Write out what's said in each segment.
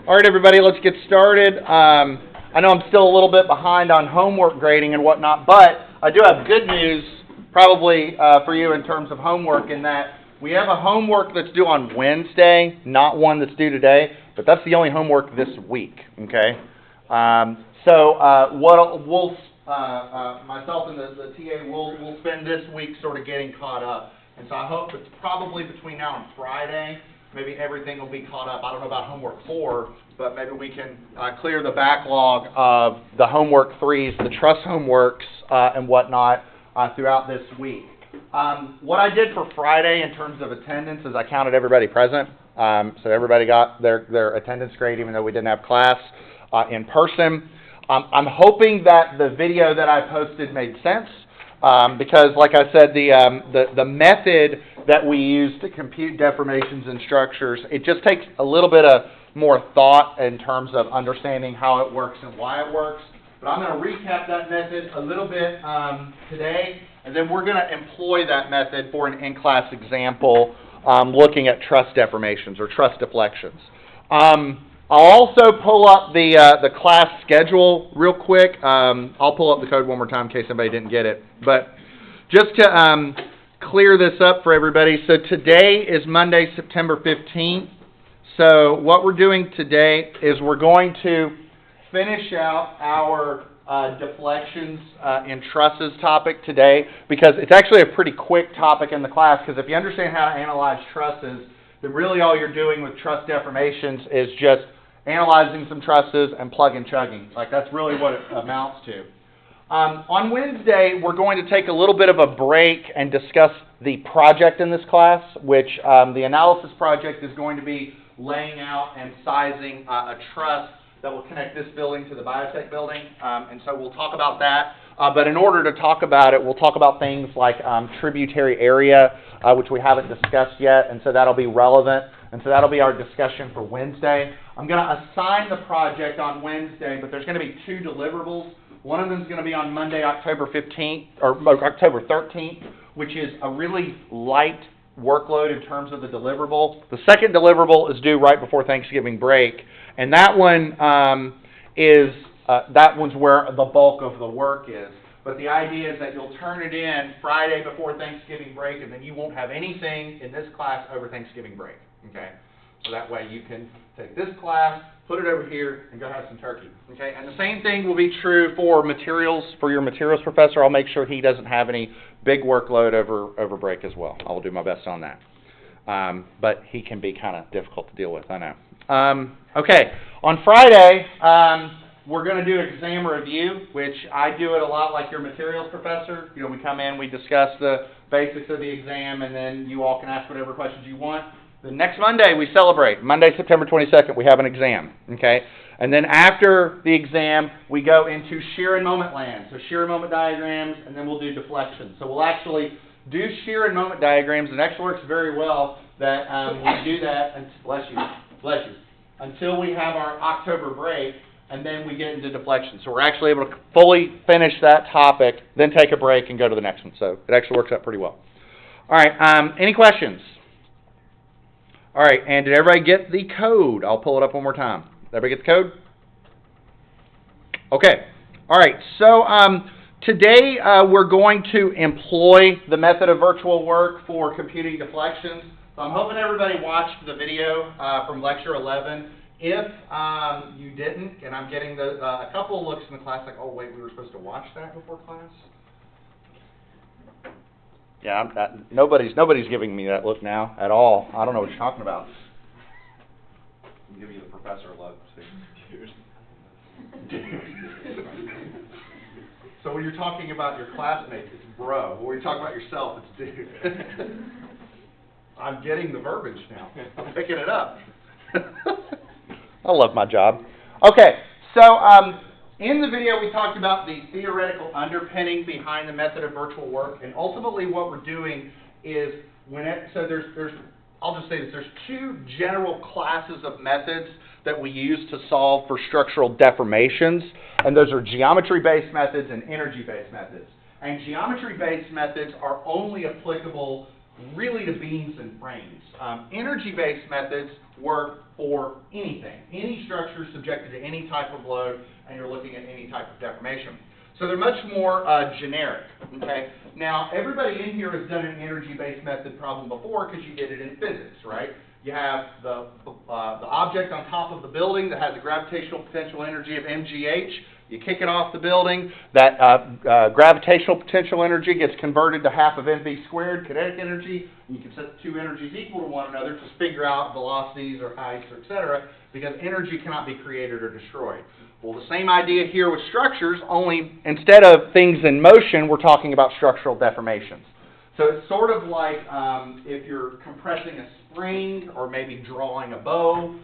All right, everybody, let's get started. I know I'm still a little bit behind on homework grading and whatnot, but I do have good news probably for you in terms of homework in that we have a homework that's due on Wednesday, not one that's due today, but that's the only homework this week, okay? Myself and the TA will spend this week sort of getting caught up. And so I hope it's probably between now and Friday, maybe everything will be caught up. I don't know about homework 4, but maybe we can clear the backlog of the homework 3s, the Truss homeworks, and whatnot throughout this week. What I did for Friday in terms of attendance is I counted everybody present. So everybody got their attendance grade even though we didn't have class in person. I'm hoping that the video that I posted made sense. Because, like I said, the method that we use to compute deformations and structures, it just takes a little bit of more thought in terms of understanding how it works and why it works. But I'm going to recap that method a little bit today, and then we're going to employ that method for an in-class example looking at truss deformations or truss deflections. I'll also pull up the class schedule real quick. I'll pull up the code one more time in case somebody didn't get it. But just to clear this up for everybody, so today is Monday, September 15th. So what we're doing today is we're going to finish out our deflections and trusses topic today because it's actually a pretty quick topic in the class because if you understand how to analyze trusses, then really all you're doing with truss deformations is just analyzing some trusses and plug and chugging. Like that's really what it amounts to. On Wednesday, we're going to take a little bit of a break and discuss the project in this class, which the analysis project is going to be laying out and sizing a truss that will connect this building to the biotech building. And so we'll talk about that. But in order to talk about it, we'll talk about things like tributary area, which we haven't discussed yet, and so that'll be relevant. And so that'll be our discussion for Wednesday. I'm going to assign the project on Wednesday, but there's going to be 2 deliverables. One of them is going to be on Monday, October 15th, or October 13th, which is a really light workload in terms of the deliverable. The second deliverable is due right before Thanksgiving break, and that one that one's where the bulk of the work is. But the idea is that you'll turn it in Friday before Thanksgiving break, and then you won't have anything in this class over Thanksgiving break. Okay? So that way you can take this class, put it over here, and go have some turkey. Okay? And the same thing will be true for materials, for your materials professor. I'll make sure he doesn't have any big workload over break as well. I'll do my best on that. But he can be kind of difficult to deal with, I know. Okay, on Friday, we're going to do exam review, which I do it a lot like your materials professor. You know, we come in, we discuss the basics of the exam, and then you all can ask whatever questions you want. The next Monday, we celebrate. Monday, September 22nd, we have an exam, okay? And then after the exam, we go into shear and moment land. So shear and moment diagrams, and then we'll do deflections. So we'll actually do shear and moment diagrams, and it actually works very well that we do that, and bless you, until we have our October break, and then we get into deflection. So we're actually able to fully finish that topic, then take a break and go to the next one. So it actually works out pretty well. All right, any questions? All right, and did everybody get the code? I'll pull it up one more time. Did everybody get the code? Okay. All right, so today we're going to employ the method of virtual work for computing deflections. So I'm hoping everybody watched the video from Lecture 11. If you didn't, and I'm getting a couple of looks in the class like, oh, wait, we were supposed to watch that before class? Yeah, nobody's giving me that look now at all. I don't know what you're talking about. I'm giving you the professor look. So when you're talking about your classmates, it's bro. When you're talking about yourself, it's dude. I'm getting the verbiage now. I'm picking it up. I love my job. Okay, so in the video we talked about the theoretical underpinning behind the method of virtual work, and ultimately what we're doing is I'll just say this, there's 2 general classes of methods that we use to solve for structural deformations, and those are geometry-based methods and energy-based methods. And geometry-based methods are only applicable really to beams and frames. Energy-based methods work for anything, any structure subjected to any type of load, and you're looking at any type of deformation. So they're much more generic, okay? Now, everybody in here has done an energy-based method problem before because you did it in physics, right? You have the object on top of the building that has a gravitational potential energy of mgh. You kick it off the building, that gravitational potential energy gets converted to half of mv squared, kinetic energy. You can set the two energies equal to one another to figure out velocities or heights, or et cetera, because energy cannot be created or destroyed. Well, the same idea here with structures, only instead of things in motion, we're talking about structural deformations. So it's sort of like if you're compressing a spring or maybe drawing a bow,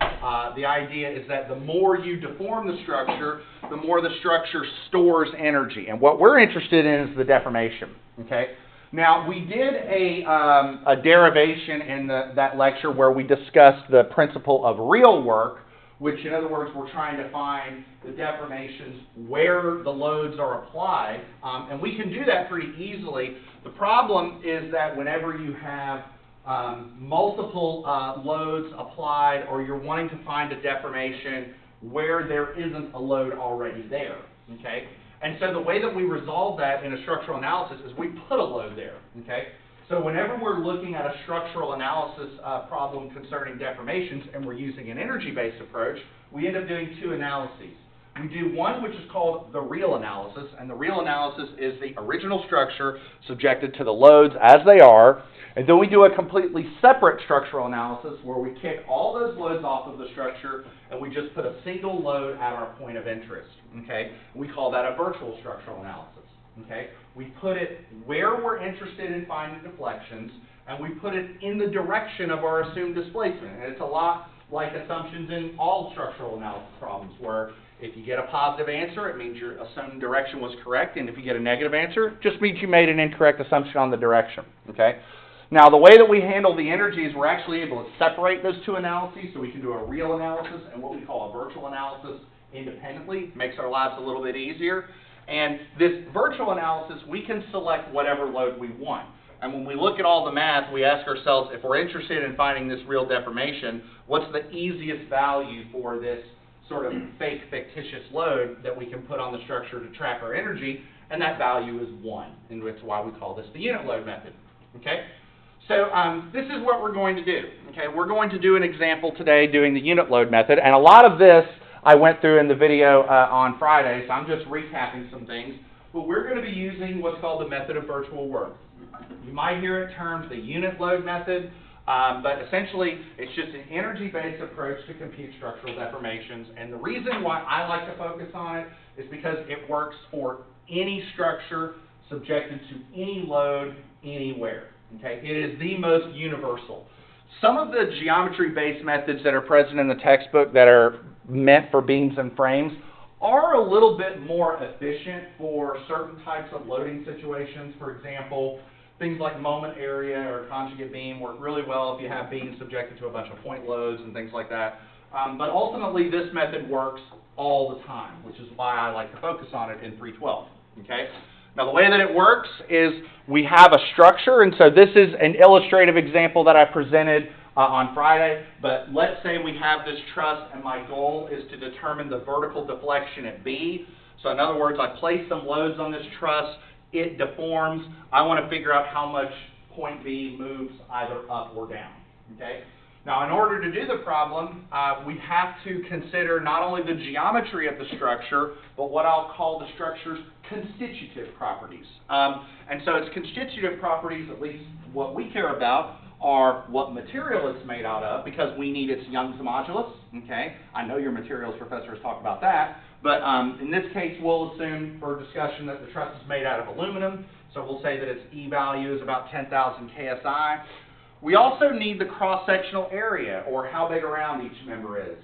the idea is that the more you deform the structure, the more the structure stores energy. And what we're interested in is the deformation, okay? Now, we did a derivation in that lecture where we discussed the principle of real work, which, in other words, we're trying to find the deformations where the loads are applied, and we can do that pretty easily. The problem is that whenever you have multiple loads applied, or you're wanting to find a deformation where there isn't a load already there, okay? And so the way that we resolve that in a structural analysis is we put a load there, okay? So whenever we're looking at a structural analysis problem concerning deformations and we're using an energy-based approach, we end up doing two analyses. We do one which is called the real analysis, and the real analysis is the original structure subjected to the loads as they are, and then we do a completely separate structural analysis where we kick all those loads off of the structure and we just put a single load at our point of interest, okay? We call that a virtual structural analysis, okay? We put it where we're interested in finding deflections, and we put it in the direction of our assumed displacement. And it's a lot like assumptions in all structural analysis problems, where if you get a positive answer, it means your assumed direction was correct, and if you get a negative answer, it just means you made an incorrect assumption on the direction, okay? Now, the way that we handle the energies, we're actually able to separate those two analyses, so we can do a real analysis and what we call a virtual analysis independently. Makes our lives a little bit easier. And this virtual analysis, we can select whatever load we want. And when we look at all the math, we ask ourselves, if we're interested in finding this real deformation, what's the easiest value for this sort of fake fictitious load that we can put on the structure to track our energy? And that value is 1, and that's why we call this the unit load method, okay? So this is what we're going to do, okay? We're going to do an example today doing the unit load method, and a lot of this I went through in the video on Friday, so I'm just recapping some things. But we're going to be using what's called the method of virtual work. You might hear it termed the unit load method, but essentially it's just an energy-based approach to compute structural deformations. And the reason why I like to focus on it is because it works for any structure subjected to any load anywhere. Okay? It is the most universal. Some of the geometry-based methods that are present in the textbook that are meant for beams and frames are a little bit more efficient for certain types of loading situations. For example, things like moment area or conjugate beam work really well if you have beams subjected to a bunch of point loads and things like that. But ultimately, this method works all the time, which is why I like to focus on it in 312. Okay? Now, the way that it works is we have a structure, and so this is an illustrative example that I presented on Friday, but let's say we have this truss, and my goal is to determine the vertical deflection at B. So in other words, I place some loads on this truss, it deforms. I want to figure out how much point B moves either up or down, okay? Now, in order to do the problem, we have to consider not only the geometry of the structure, but what I'll call the structure's constitutive properties. And so its constitutive properties, at least what we care about, are what material it's made out of, because we need its Young's modulus, okay? I know your materials professors talk about that, but in this case, we'll assume for discussion that the truss is made out of aluminum, so we'll say that its E value is about 10,000 KSI. We also need the cross-sectional area, or how big around each member is.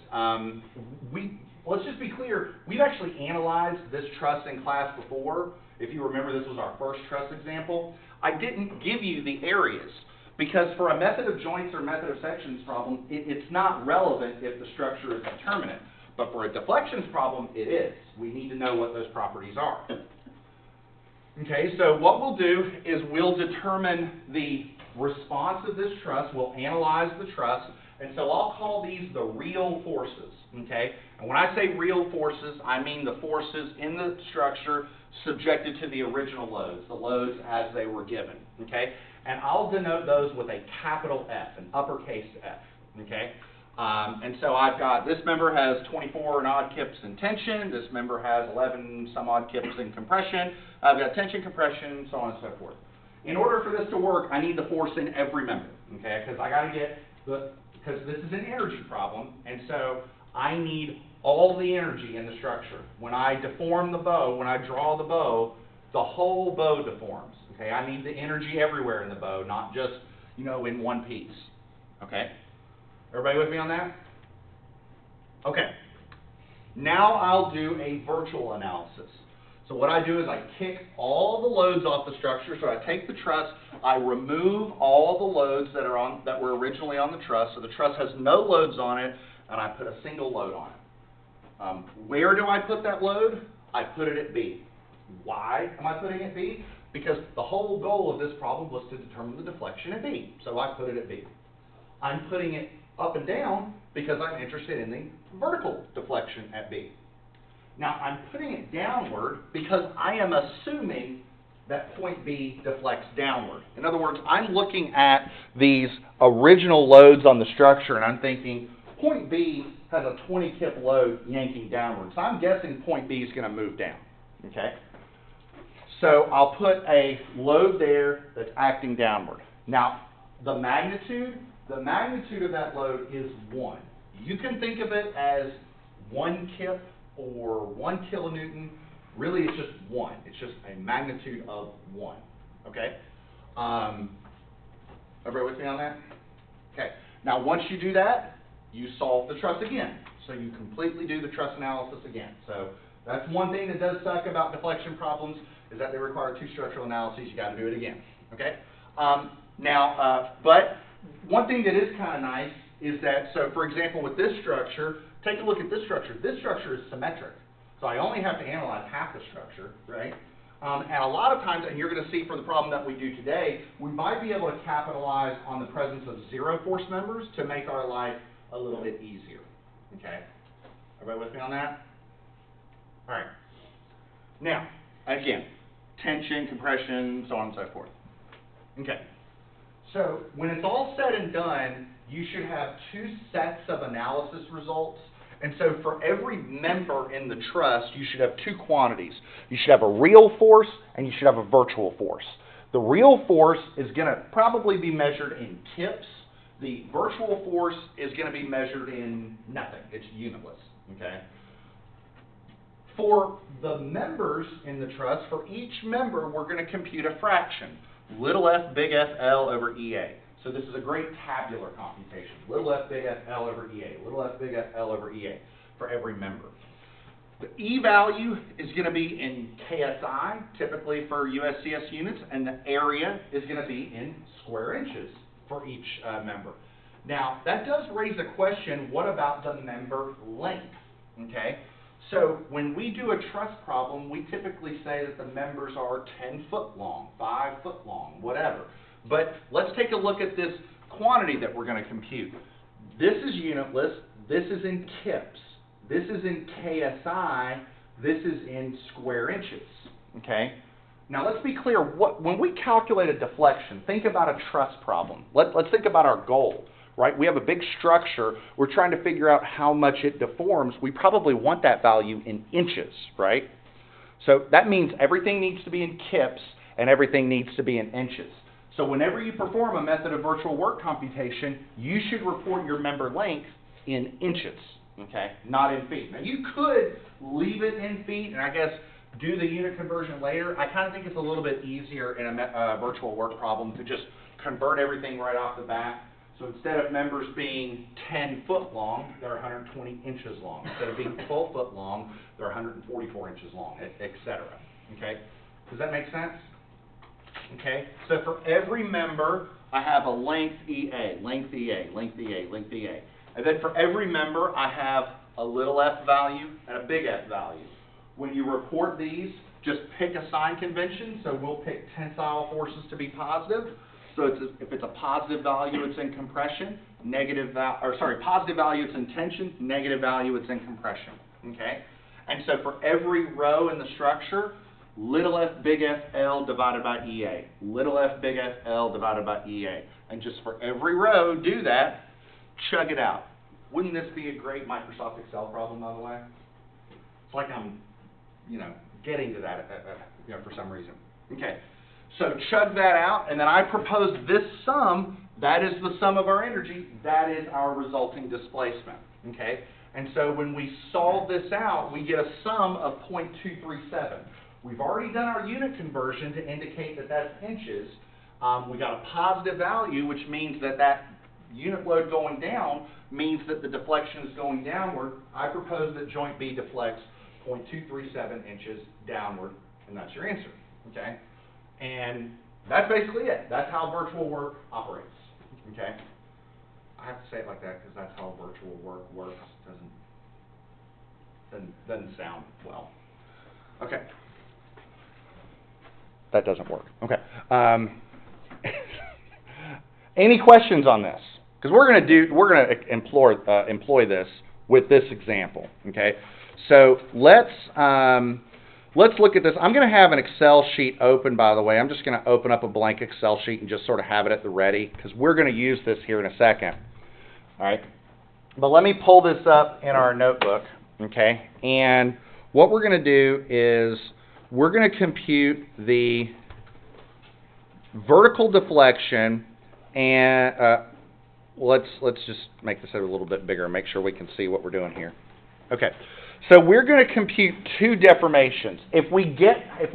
Let's just be clear, we've actually analyzed this truss in class before. If you remember, this was our first truss example. I didn't give you the areas, because for a method of joints or method of sections problem, it's not relevant if the structure is determinate. But for a deflections problem, it is. We need to know what those properties are. Okay, so what we'll do is we'll determine the response of this truss. We'll analyze the truss, and so I'll call these the real forces, okay? And when I say real forces, I mean the forces in the structure subjected to the original loads, the loads as they were given, okay? And I'll denote those with a capital F, an uppercase F, okay? And so I've got, this member has 24 and odd kips in tension, this member has 11 some odd kips in compression, I've got tension, compression, so on and so forth. In order for this to work, I need the force in every member, okay? Because I got to get because this is an energy problem, and so I need all the energy in the structure. When I deform the bow, when I draw the bow, the whole bow deforms, okay? I need the energy everywhere in the bow, not just, you know, in one piece, okay? Everybody with me on that? Okay. Now I'll do a virtual analysis. So what I do is I kick all the loads off the structure. So I take the truss, I remove all the loads that were originally on the truss. So the truss has no loads on it, and I put a single load on it. Where do I put that load? I put it at B. Why am I putting it at B? Because the whole goal of this problem was to determine the deflection at B. So I put it at B. I'm putting it up and down because I'm interested in the vertical deflection at B. Now, I'm putting it downward because I am assuming that point B deflects downward. In other words, I'm looking at these original loads on the structure, and I'm thinking point B has a 20 kip load yanking downward. So I'm guessing point B is going to move down, okay? So I'll put a load there that's acting downward. Now, the magnitude of that load is 1. You can think of it as 1 kip or 1 kilonewton. Really, it's just 1. It's just a magnitude of 1. Okay? Everybody with me on that? Okay. Now, once you do that, you solve the truss again. So you completely do the truss analysis again. So that's one thing that does suck about deflection problems, is that they require 2 structural analyses. You got to do it again. Okay? But one thing that is kind of nice is that, so for example, with this structure, take a look at this structure. This structure is symmetric. So I only have to analyze half the structure, right? And a lot of times, and you're going to see for the problem that we do today, we might be able to capitalize on the presence of zero force members to make our life a little bit easier. Okay? Everybody with me on that? All right. Now, again, tension, compression, so on and so forth. Okay. So when it's all said and done, you should have 2 sets of analysis results. And so for every member in the truss, you should have 2 quantities. You should have a real force and you should have a virtual force. The real force is going to probably be measured in kips. The virtual force is going to be measured in nothing. It's unitless. Okay? For the members in the truss, for each member, we're going to compute a fraction. Little f, big F, L over EA. So this is a great tabular computation. Little f, big F, L over EA. Little f, big F, L over EA for every member. The E value is going to be in KSI, typically for USCS units, and the area is going to be in square inches for each member. Now, that does raise a question, what about the member length? Okay? So when we do a truss problem, we typically say that the members are 10 foot long, 5 foot long, whatever. But let's take a look at this quantity that we're going to compute. This is unitless. This is in kips. This is in KSI. This is in square inches. Okay? Now let's be clear. When we calculate a deflection, think about a truss problem. Let's think about our goal. Right? We have a big structure. We're trying to figure out how much it deforms. We probably want that value in inches, right? So that means everything needs to be in kips and everything needs to be in inches. So whenever you perform a method of virtual work computation, you should report your member length in inches, okay? Not in feet. Now you could leave it in feet and I guess do the unit conversion later. I kind of think it's a little bit easier in a virtual work problem to just convert everything right off the bat. So instead of members being 10 foot long, they're 120 inches long. Instead of being 12 foot long, they're 144 inches long, etc. Okay? Does that make sense? Okay? So for every member, I have a length EA, length EA, length EA, length EA. And then for every member, I have a little f value and a big F value. When you report these, just pick a sign convention. So we'll pick tensile forces to be positive. So if it's a positive value, it's in compression. Positive value, it's in tension. Negative value, it's in compression. Okay? And so for every row in the structure, little f big F L divided by EA. Little f big F L divided by EA. And just for every row, do that. Chug it out. Wouldn't this be a great Microsoft Excel problem, by the way? It's like I'm, getting to that, for some reason. Okay, so chug that out, and then I propose this sum. That is the sum of our energy. That is our resulting displacement. Okay, and so when we solve this out, we get a sum of 0.237. We've already done our unit conversion to indicate that that's inches. We got a positive value, which means that unit load going down means that the deflection is going downward. I propose that joint B deflects 0.237 inches downward, and that's your answer, okay? And that's basically it. That's how virtual work operates, okay? I have to say it like that because that's how virtual work works. Doesn't sound well. Okay. That doesn't work. Okay. Any questions on this? Because we're going to employ this with this example. Okay. So let's look at this. I'm going to have an Excel sheet open. By the way, I'm just going to open up a blank Excel sheet and just sort of have it at the ready because we're going to use this here in a second. All right. But let me pull this up in our notebook. Okay. And what we're going to do is we're going to compute the vertical deflection, and let's just make this a little bit bigger and make sure we can see what we're doing here. Okay, so we're going to compute two deformations. If we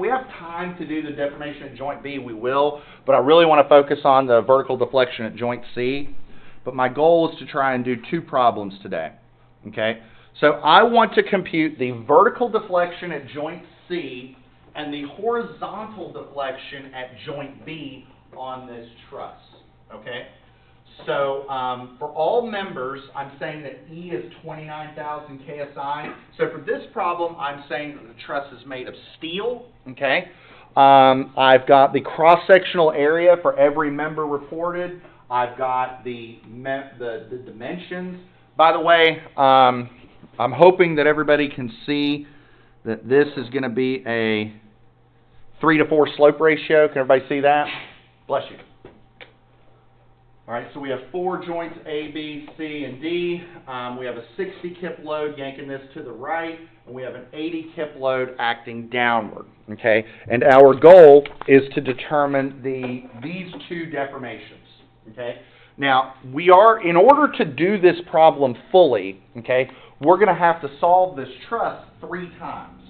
have time to do the deformation at joint B, we will, but I really want to focus on the vertical deflection at joint C. But my goal is to try and do two problems today. Okay, so I want to compute the vertical deflection at joint C and the horizontal deflection at joint B on this truss, okay? So for all members, I'm saying that E is 29,000 KSI. So for this problem, I'm saying that the truss is made of steel, okay? I've got the cross-sectional area for every member reported. I've got the dimensions. By the way, I'm hoping that everybody can see that this is going to be a 3-to-4 slope ratio. Can everybody see that? Bless you. All right, so we have 4 joints, A, B, C, and D. We have a 60 kip load yanking this to the right, and we have an 80 kip load acting downward, okay? And our goal is to determine these two deformations, okay? Now, in order to do this problem fully, okay, we're going to have to solve this truss 3 times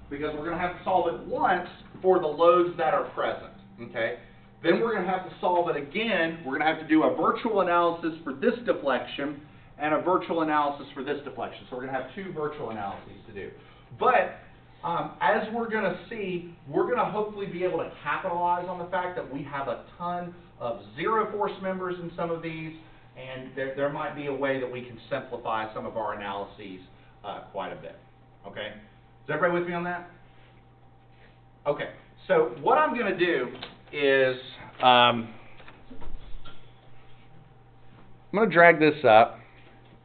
because we're going to have to solve it once for the loads that are present, okay? Then we're going to have to solve it again. We're going to have to do a virtual analysis for this deflection and a virtual analysis for this deflection. So we're going to have 2 virtual analyses to do. But as we're going to see, we're going to hopefully be able to capitalize on the fact that we have a ton of zero force members in some of these, and there might be a way that we can simplify some of our analyses quite a bit. Okay? Is everybody with me on that? Okay. So what I'm going to do is I'm going to drag this up,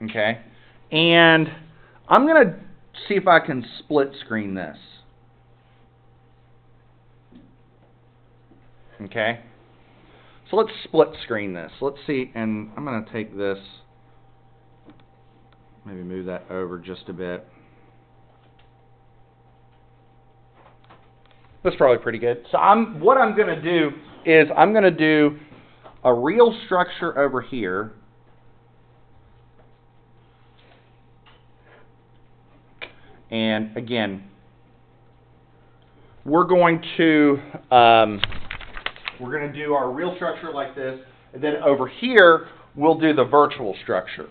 okay, and I'm going to see if I can split screen this. Okay, so let's split screen this. Let's see, and I'm going to take this, maybe move that over just a bit. That's probably pretty good. So what I'm going to do is I'm going to do a real structure over here. And again, we're going to do our real structure like this, and then over here we'll do the virtual structure.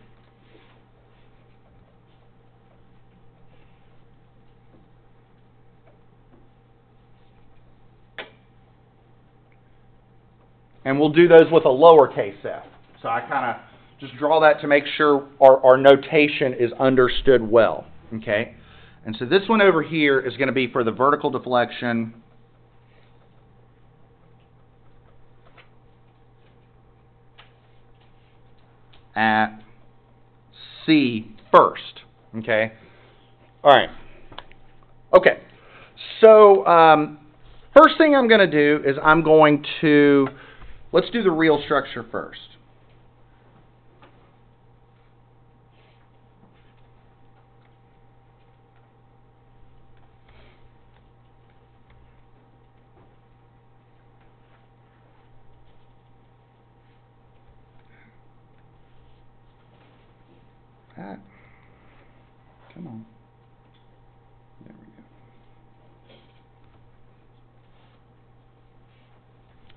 And we'll do those with a lowercase f. So I kind of just draw that to make sure our notation is understood well. Okay? And so this one over here is going to be for the vertical deflection. at C first, okay? All right. Okay. So, first thing I'm going to do is I'm going to, let's do the real structure first. Ah, come on. There we go.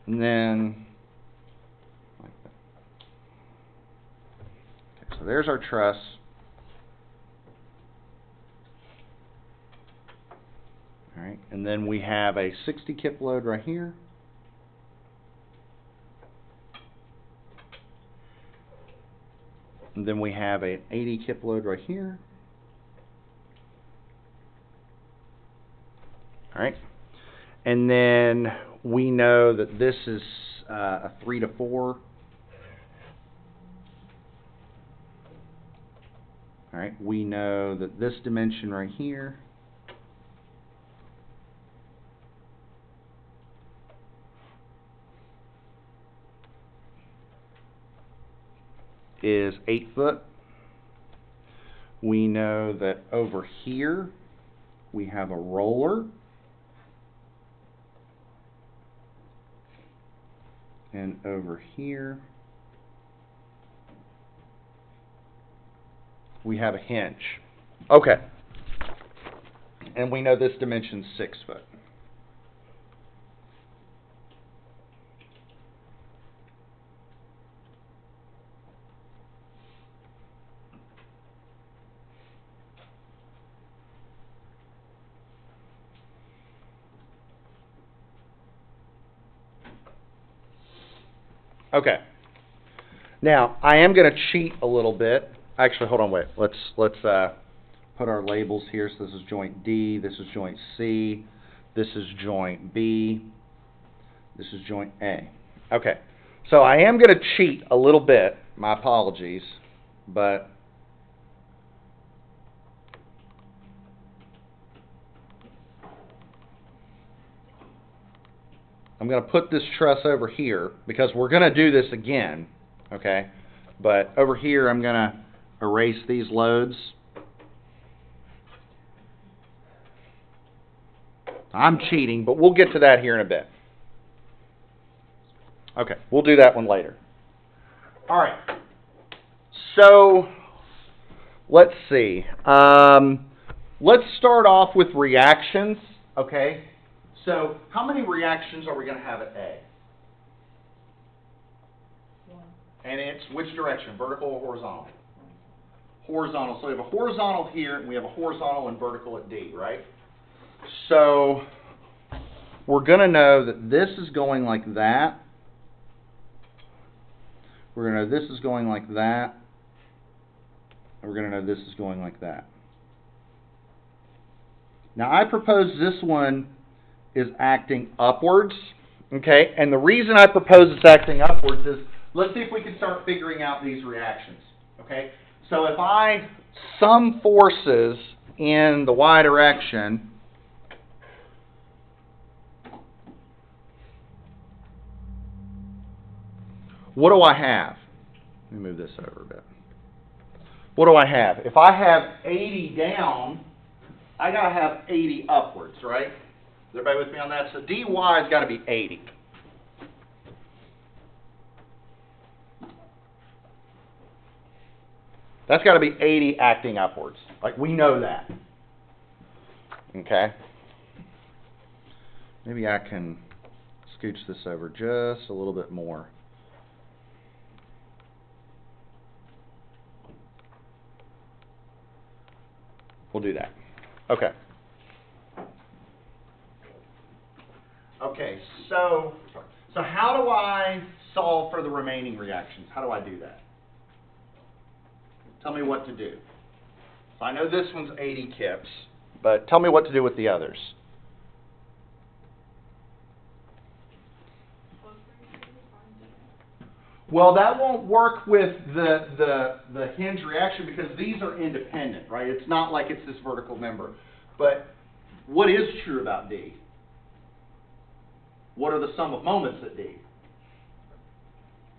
And then, like that. Okay, so there's our truss. All right, and then we have a 60 kip load right here. And then we have an 80 kip load right here. All right. And then we know that this is a 3 to 4. All right. We know that this dimension right here is 8 foot. We know that over here we have a roller. And over here we have a hinge. Okay. And we know this dimension's 6 foot. Okay. Now, I am going to cheat a little bit. Actually, hold on, wait. Let's put our labels here. So this is joint D, this is joint C, this is joint B, this is joint A. Okay. So I am going to cheat a little bit. My apologies, but I'm going to put this truss over here because we're going to do this again, okay? But over here, I'm going to erase these loads. I'm cheating, but we'll get to that here in a bit. Okay, we'll do that one later. All right. So, let's see. Let's start off with reactions, okay? So, how many reactions are we going to have at A? 1. And it's which direction, vertical or horizontal? Horizontal. So we have a horizontal here, and we have a horizontal and vertical at D, right? So we're going to know that this is going like that. We're going to know this is going like that. And we're going to know this is going like that. Now I propose this one is acting upwards, okay? And the reason I propose it's acting upwards is, let's see if we can start figuring out these reactions, okay? So if I sum forces in the y direction, what do I have? Let me move this over a bit. What do I have? If I have 80 down, I got to have 80 upwards, right? Is everybody with me on that? So dy has got to be 80. That's got to be 80 acting upwards. Like, we know that. Okay? Maybe I can scooch this over just a little bit more. We'll do that. Okay. Okay, so how do I solve for the remaining reactions? How do I do that? Tell me what to do. So I know this one's 80 kips, but tell me what to do with the others. Well, that won't work with the hinge reaction because these are independent, right? It's not like it's this vertical member. But what is true about D? What are the sum of moments at D?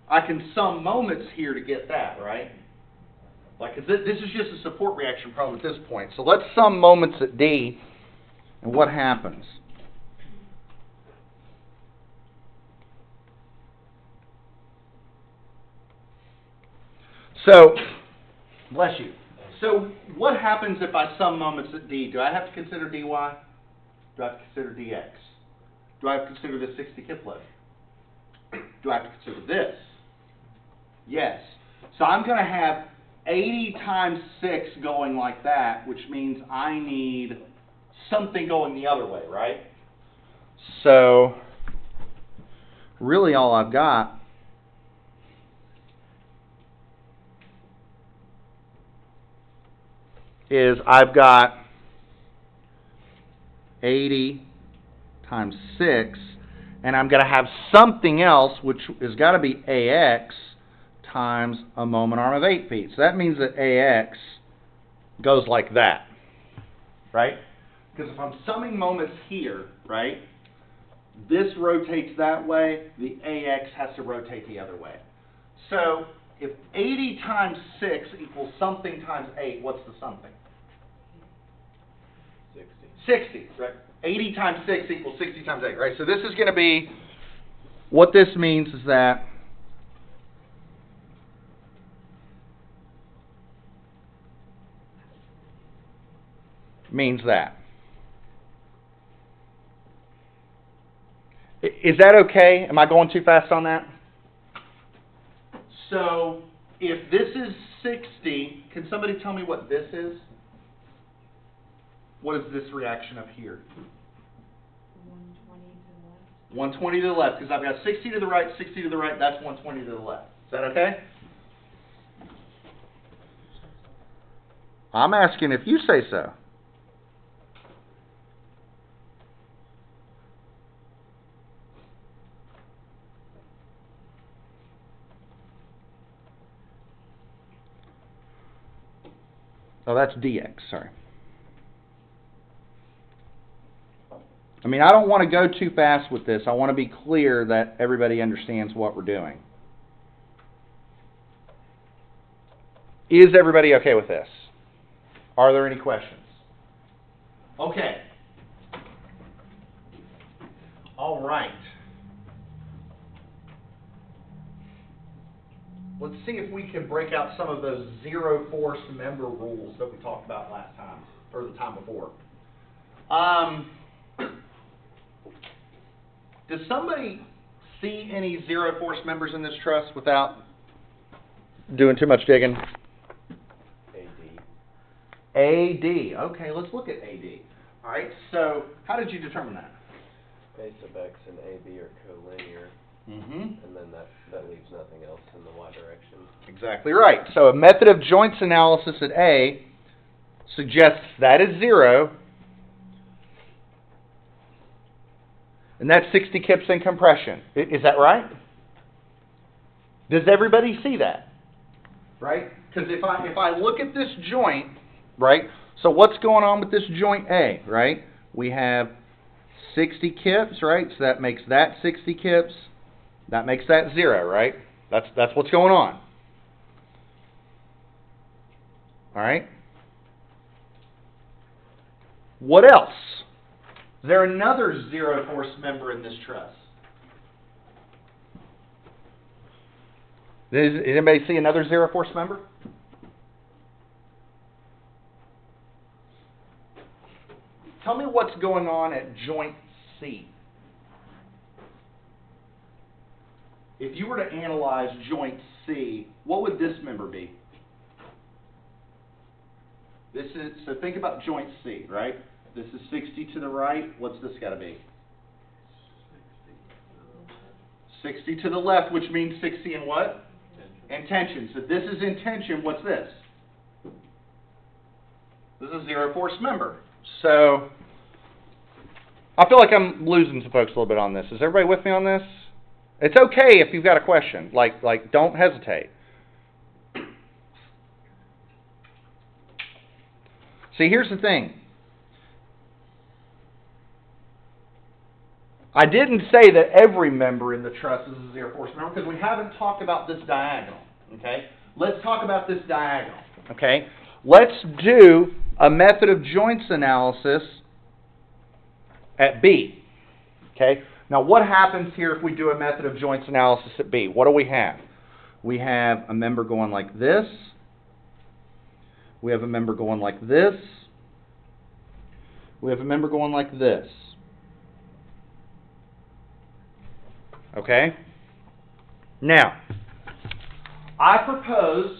I can sum moments here to get that, right? Like, this is just a support reaction problem at this point. So let's sum moments at D, and what happens? So, bless you. So what happens if I sum moments at D? Do I have to consider dy? Do I have to consider dx? Do I have to consider this 60 Kipling? Do I have to consider this? Yes. So I'm going to have 80 times 6 going like that, which means I need something going the other way, right? So really all I've got is I've got 80 times 6, and I'm going to have something else, which has got to be AX times a moment arm of 8 feet. So that means that AX goes like that, right? Because if I'm summing moments here, right, this rotates that way, the AX has to rotate the other way. So if 80 times 6 equals something times 8, what's the something? 60, right? 80 times 6 equals 60 times 8, right? So this is going to be, what this means is that means that. Is that okay? Am I going too fast on that? So if this is 60, can somebody tell me what this is? What is this reaction up here? 120 to the left, because I've got 60 to the right, 60 to the right, that's 120 to the left. Is that okay? I'm asking if you say so. Oh, that's dx, sorry. I mean, I don't want to go too fast with this. I want to be clear that everybody understands what we're doing. Is everybody okay with this? Are there any questions? Okay. All right. Let's see if we can break out some of those zero force member rules that we talked about last time, or the time before. Does somebody see any zero force members in this truss without doing too much digging? AD. Okay, let's look at AD. All right, so how did you determine that? Base of X and AB are collinear, and then that leaves nothing else in the y direction. Exactly right. So a method of joints analysis at A suggests that is 0, and that's 60 kips in compression. Is that right? Does everybody see that? Right? Because if I look at this joint, right, so what's going on with this joint A, right? We have 60 kips, right? So that makes that 60 kips. That makes that 0, right? That's what's going on. All right? What else? Is there another zero force member in this truss? Does anybody see another zero force member? Tell me what's going on at joint C. If you were to analyze joint C, what would this member be? So think about joint C, right? This is 60 to the right. What's this got to be? 60 to the left, which means 60 in what? In tension. So this is in tension. What's this? This is a zero force member. So I feel like I'm losing some folks a little bit on this. Is everybody with me on this? It's okay if you've got a question. Like don't hesitate. See, here's the thing. I didn't say that every member in the truss is a zero force member because we haven't talked about this diagonal. Okay? Let's talk about this diagonal. Okay? Let's do a method of joints analysis at B. Okay? Now, what happens here if we do a method of joints analysis at B? What do we have? We have a member going like this. We have a member going like this. We have a member going like this. Okay? Now, I propose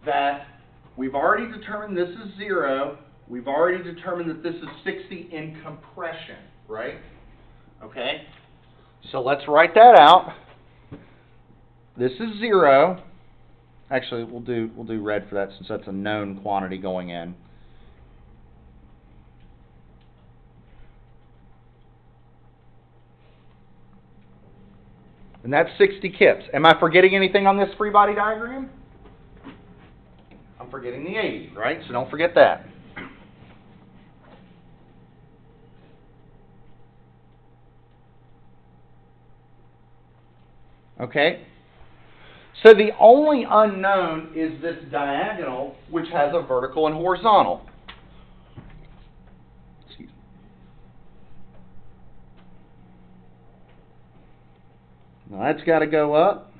that we've already determined this is 0. We've already determined that this is 60 in compression, right? Okay? So let's write that out. This is 0. Actually, we'll do red for that since that's a known quantity going in. And that's 60 kips. Am I forgetting anything on this free body diagram? I'm forgetting the 80, right? So don't forget that. Okay? So the only unknown is this diagonal, which has a vertical and horizontal. Excuse me. Now that's got to go up.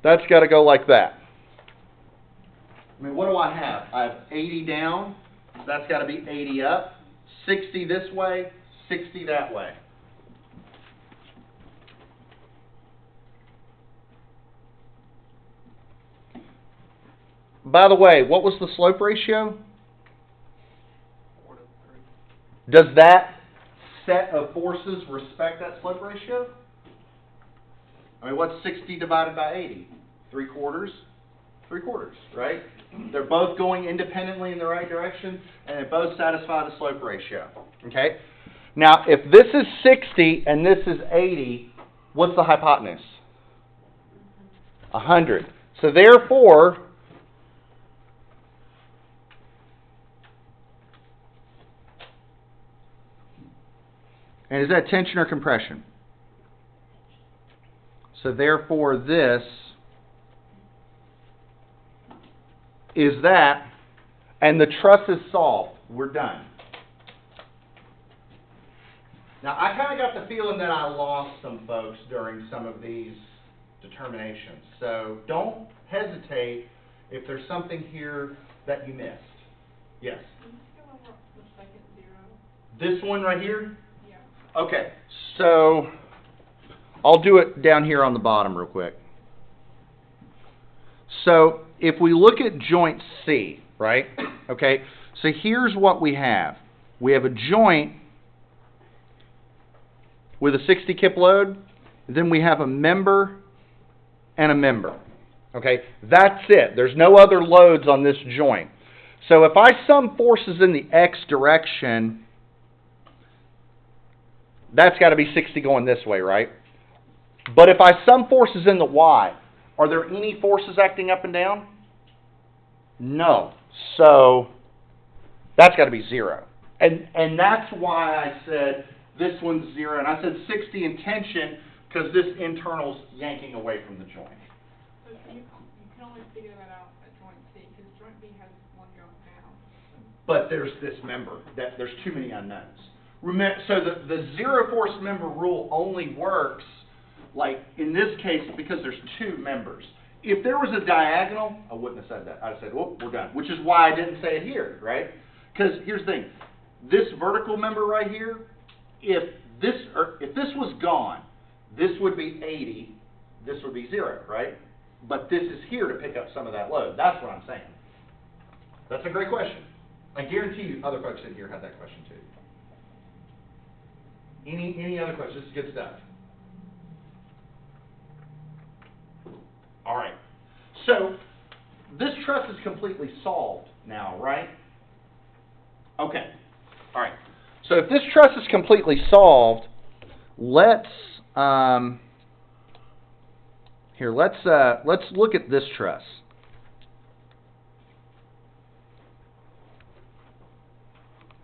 That's got to go like that. I mean, what do I have? I have 80 down. So that's got to be 80 up. 60 this way, 60 that way. By the way, what was the slope ratio? 4 to 3. Does that set of forces respect that slope ratio? I mean, what's 60 divided by 80? 3/4? 3/4, right? They're both going independently in the right direction, and they both satisfy the slope ratio. Okay? Now, if this is 60 and this is 80, what's the hypotenuse? 100. So therefore, and is that tension or compression? So therefore this is that, and the truss is solved. We're done. Now I kind of got the feeling that I lost some folks during some of these determinations. So don't hesitate if there's something here that you missed. Yes? Can you go over the second 0? This one right here? Yeah. Okay, so I'll do it down here on the bottom real quick. So if we look at joint C, right? Okay, so here's what we have. We have a joint with a 60 kip load, then we have a member and a member. Okay, that's it. There's no other loads on this joint. So if I sum forces in the X direction, that's got to be 60 going this way, right? But if I sum forces in the Y, are there any forces acting up and down? No. So that's got to be 0. And that's why I said this one's 0. And I said 60 in tension because this internal's yanking away from the joint. So you can only figure that out at joint C, because joint B has one going down. But there's this member. There's too many unknowns. Remember, so the zero force member rule only works, like in this case, because there's 2 members. If there was a diagonal, I wouldn't have said that. I'd have said, well, we're done. Which is why I didn't say it here, right? Because here's the thing. This vertical member right here, if this was gone, this would be 80, this would be 0, right? But this is here to pick up some of that load. That's what I'm saying. That's a great question. I guarantee you other folks in here have that question too. Any other questions? This is good stuff. All right. So this truss is completely solved now, right? Okay. All right. So if this truss is completely solved, let's let's look at this truss.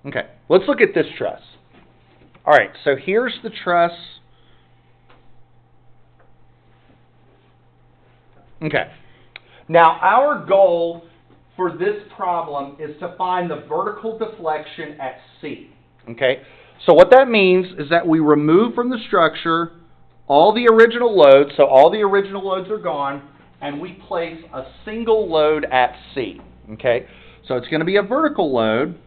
Okay, let's look at this truss. All right, so here's the truss. Okay. Now, our goal for this problem is to find the vertical deflection at C. Okay? So what that means is that we remove from the structure all the original loads, so all the original loads are gone, and we place a single load at C. Okay? So it's going to be a vertical load,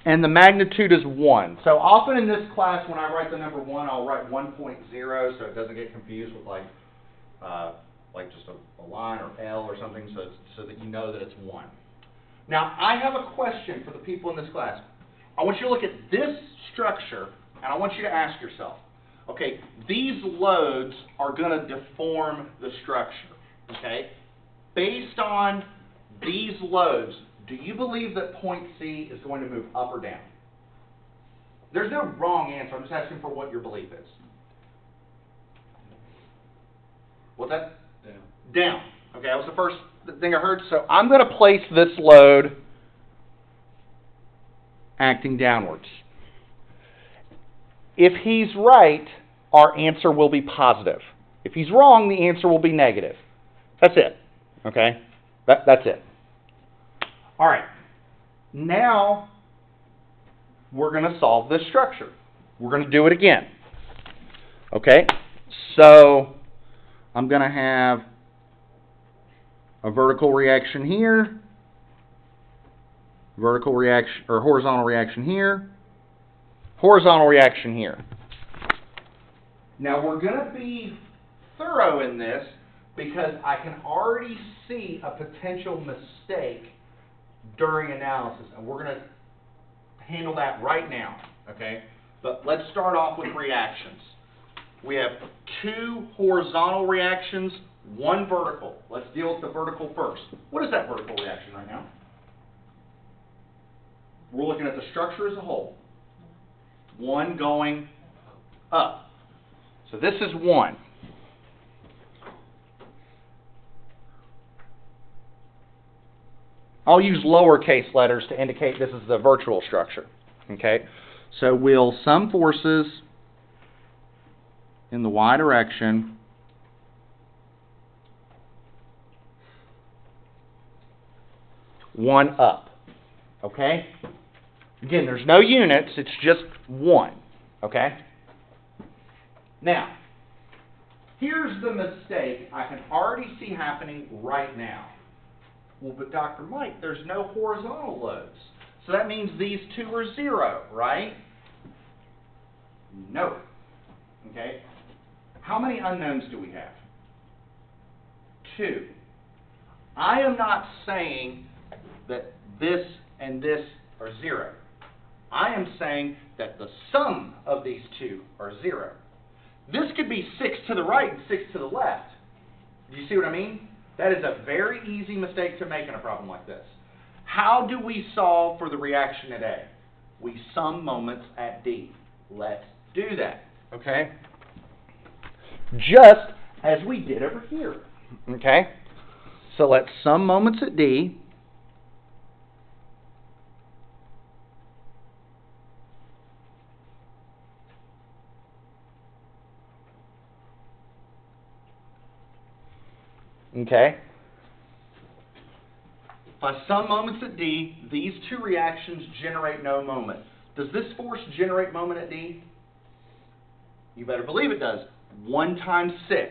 and the magnitude is 1. So often in this class, when I write the number 1, I'll write 1.0 so it doesn't get confused with like just a line or L or something, so that you know that it's 1. Now, I have a question for the people in this class. I want you to look at this structure, and I want you to ask yourself, okay, these loads are going to deform the structure, okay? Based on these loads, do you believe that point C is going to move up or down? There's no wrong answer. I'm just asking for what your belief is. What's that? Down. Down. Okay, that was the first thing I heard. So I'm going to place this load acting downwards. If he's right, our answer will be positive. If he's wrong, the answer will be negative. That's it. Okay? That's it. All right. Now, we're going to solve this structure. We're going to do it again. Okay? So, I'm going to have a vertical reaction here, vertical reaction, or horizontal reaction here, horizontal reaction here. Now, we're going to be thorough in this because I can already see a potential mistake during analysis, and we're going to handle that right now, okay? But let's start off with reactions. We have 2 horizontal reactions, 1 vertical. Let's deal with the vertical first. What is that vertical reaction right now? We're looking at the structure as a whole. 1 going up. So this is 1. I'll use lowercase letters to indicate this is the virtual structure. Okay? So we'll sum forces in the y direction one up. Okay? Again, there's no units, it's just 1. Okay? Now, here's the mistake I can already see happening right now. Well, but Dr. Mike, there's no horizontal loads. So that means these 2 are 0, right? No. Okay? How many unknowns do we have? 2. I am not saying that this and this are 0. I am saying that the sum of these 2 are 0. This could be 6 to the right and 6 to the left. Do you see what I mean? That is a very easy mistake to make in a problem like this. How do we solve for the reaction at A? We sum moments at D. Let's do that, okay? Just as we did over here, okay? So let's sum moments at D. Okay? If I sum moments at D, these 2 reactions generate no moment. Does this force generate moment at D? You better believe it does. 1 times 6.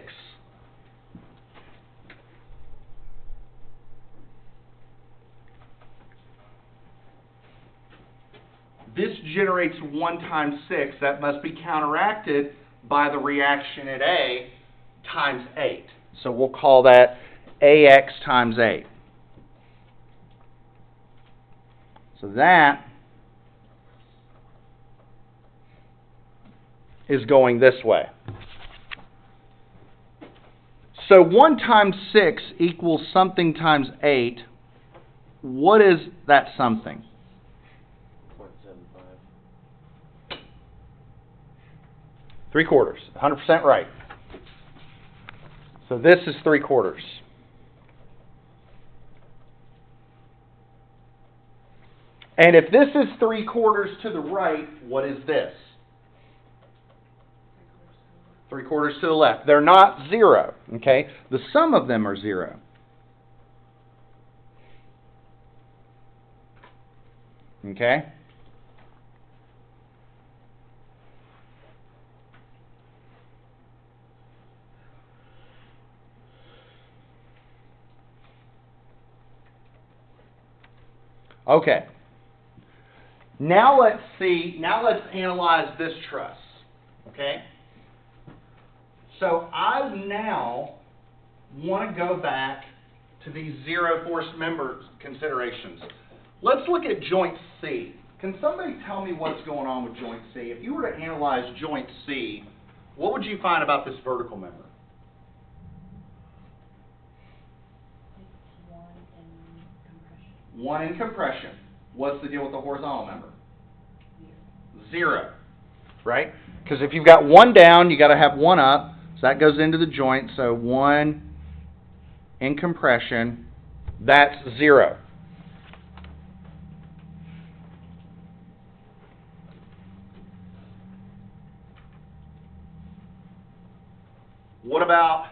This generates 1 times 6. That must be counteracted by the reaction at A times 8. So we'll call that AX times 8. So that is going this way. So 1 times 6 equals something times 8. What is that something? 3/4, 100% right. So this is 3/4. And if this is 3/4 to the right, what is this? 3/4 to the left. They're not 0, okay? The sum of them are 0. Okay? Okay. Now let's analyze this truss. Okay? So I now want to go back to these zero force member considerations. Let's look at joint C. Can somebody tell me what's going on with joint C? If you were to analyze joint C, what would you find about this vertical member? One in compression. What's the deal with the horizontal member? 0. Right? Because if you've got one down, you got to have one up. So that goes into the joint. So 1 in compression, that's 0. What about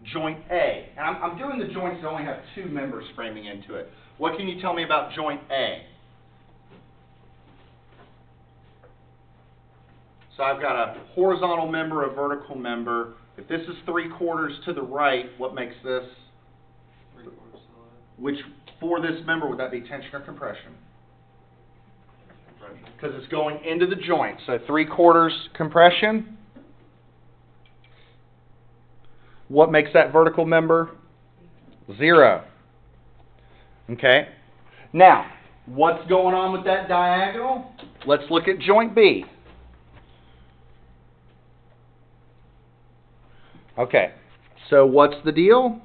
joint A? And I'm doing the joints that only have 2 members framing into it. What can you tell me about joint A? So I've got a horizontal member, a vertical member. If this is 3/4 to the right, what makes this? 3/4 to the left. Which, for this member, would that be tension or compression? Compression. Because it's going into the joint. So 3/4 compression. What makes that vertical member? 0. Okay. Now, what's going on with that diagonal? Let's look at joint B. Okay. So what's the deal?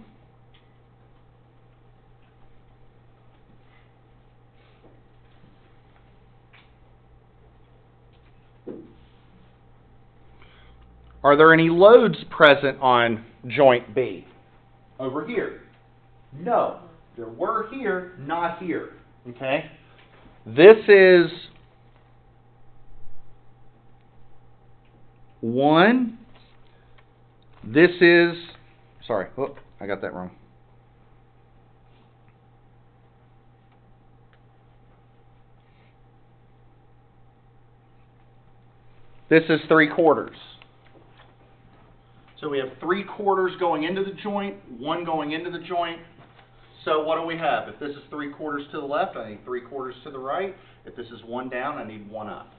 Are there any loads present on joint B? Over here? No. There were here, not here. Okay? This is 1. This is, sorry, oh, I got that wrong. This is 3/4. So we have 3/4 going into the joint, 1 going into the joint. So what do we have? If this is 3/4 to the left, I need 3/4 to the right. If this is 1 down, I need 1 up.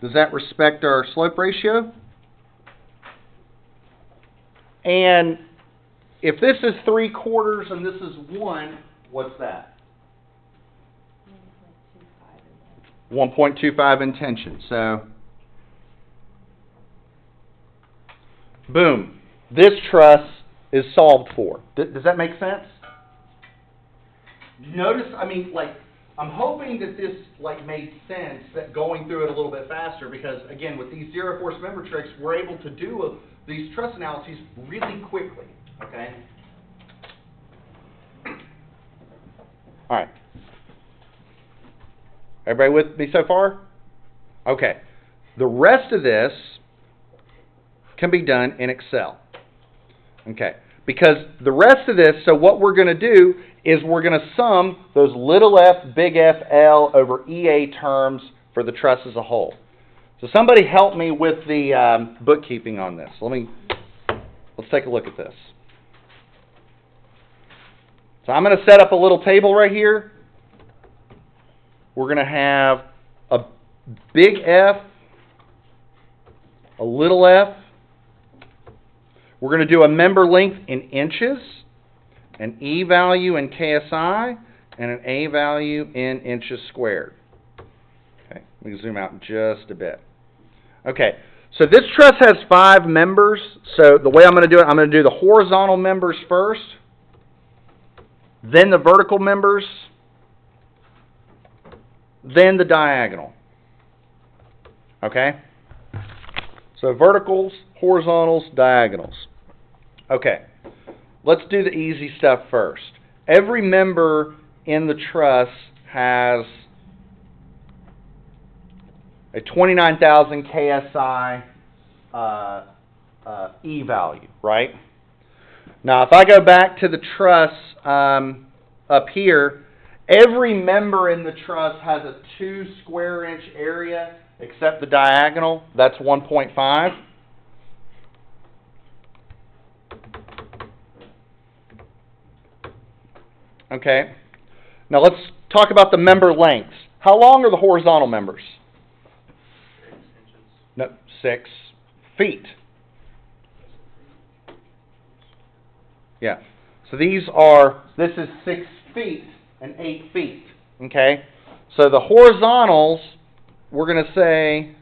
Does that respect our slope ratio? And if this is 3/4 and this is 1, what's that? 1.25 in tension. So, boom. This truss is solved for. Does that make sense? Notice, I mean, like, I'm hoping that this, like, made sense, that going through it a little bit faster, because, again, with these zero force member tricks, we're able to do these truss analyses really quickly, okay? All right. Everybody with me so far? Okay. The rest of this can be done in Excel. Okay. Because the rest of this, so what we're going to do is we're going to sum those little f, big F, L over EA terms for the truss as a whole. So somebody help me with the bookkeeping on this. Let's take a look at this. So I'm going to set up a little table right here. We're going to have a big F, a little f. We're going to do a member length in inches, an E value in KSI, and an A value in inches squared. Okay, let me zoom out just a bit. Okay, So this truss has 5 members. So the way I'm going to do it, I'm going to do the horizontal members first, then the vertical members, then the diagonal. Okay? So verticals, horizontals, diagonals. Okay. Let's do the easy stuff first. Every member in the truss has a 29,000 KSI E value, right? Now, if I go back to the truss up here, every member in the truss has a 2 square inch area except the diagonal. That's 1.5. Okay. Now let's talk about the member lengths. How long are the horizontal members? 6 inches. No, 6 feet. Yeah. So this is 6 feet and 8 feet. Okay. So the horizontals, we're going to say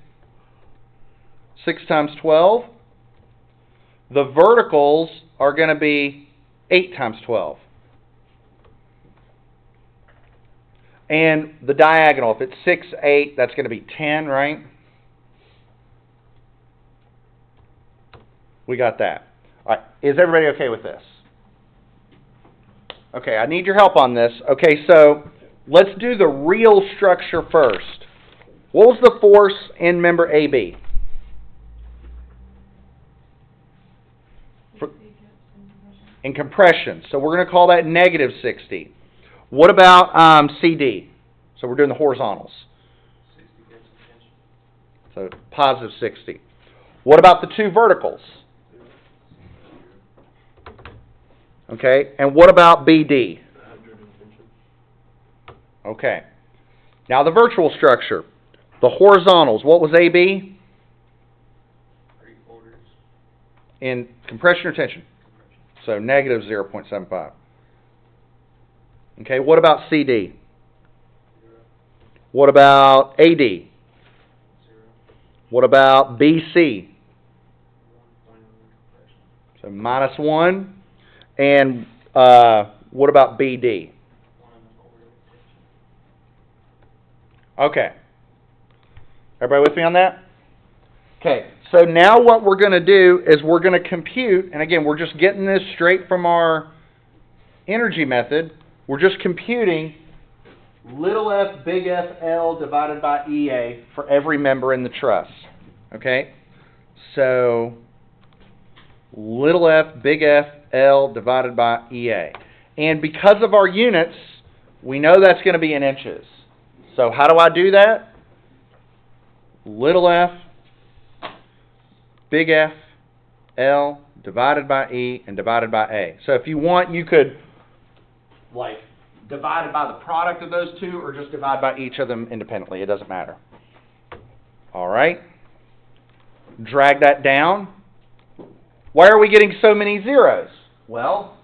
6 times 12. The verticals are going to be 8 times 12. And the diagonal, if it's 6, 8, that's going to be 10, right? We got that. All right, is everybody okay with this? Okay, I need your help on this. Okay, so let's do the real structure first. What was the force in member AB? In compression. So we're going to call that negative 60. What about CD? So we're doing the horizontals. 60 gets attention. So positive 60. What about the 2 verticals? Okay, and what about BD? 100 attention. Okay. Now the virtual structure. The horizontals, what was AB? 3/4. In compression or tension? Compression. So negative 0.75. Okay, what about CD? 0. What about AD? 0. What about BC? 1.0 compression. So minus 1. And what about BD? 1.25 attention. Okay. Everybody with me on that? Okay, so now what we're going to do is we're going to compute, and again, we're just getting this straight from our energy method. We're just computing little f big F L divided by EA for every member in the truss. Okay? So, little f big F L divided by EA. And because of our units, we know that's going to be in inches. So how do I do that? Little f big F L divided by E and divided by A. So if you want, you could like divide it by the product of those two or just divide by each of them independently. It doesn't matter. All right. Drag that down. Why are we getting so many zeros? Well,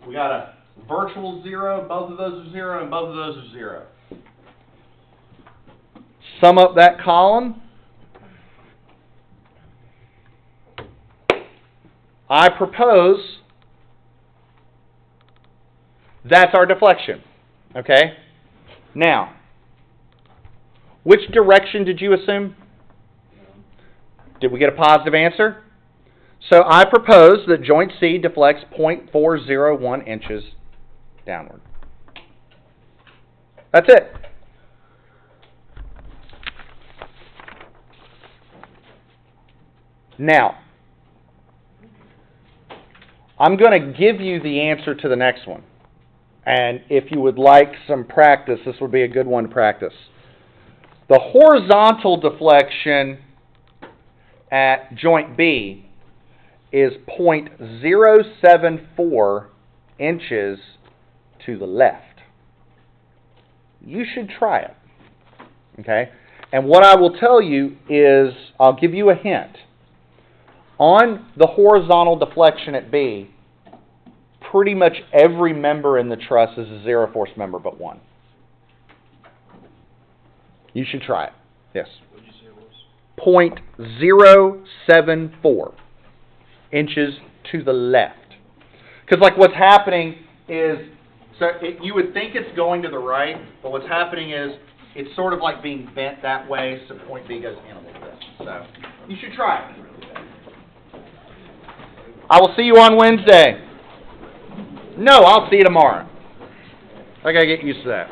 we got a virtual 0, both of those are 0, and both of those are 0. Sum up that column. I propose that's our deflection. Okay? Now, which direction did you assume? Did we get a positive answer? So I propose that joint C deflects 0.401 inches downward. That's it. Now, I'm going to give you the answer to the next one. And if you would like some practice, this would be a good one to practice. The horizontal deflection at joint B is 0.074 inches to the left. You should try it. Okay? And what I will tell you is, I'll give you a hint. On the horizontal deflection at B, pretty much every member in the truss is a zero force member but one. You should try it. Yes? What did you say it was? 0.074 inches to the left. Because like what's happening is, you would think it's going to the right, but what's happening is it's sort of like being bent that way, so point B goes in a little bit. So you should try it. I will see you on Wednesday. No, I'll see you tomorrow. I gotta get used to that.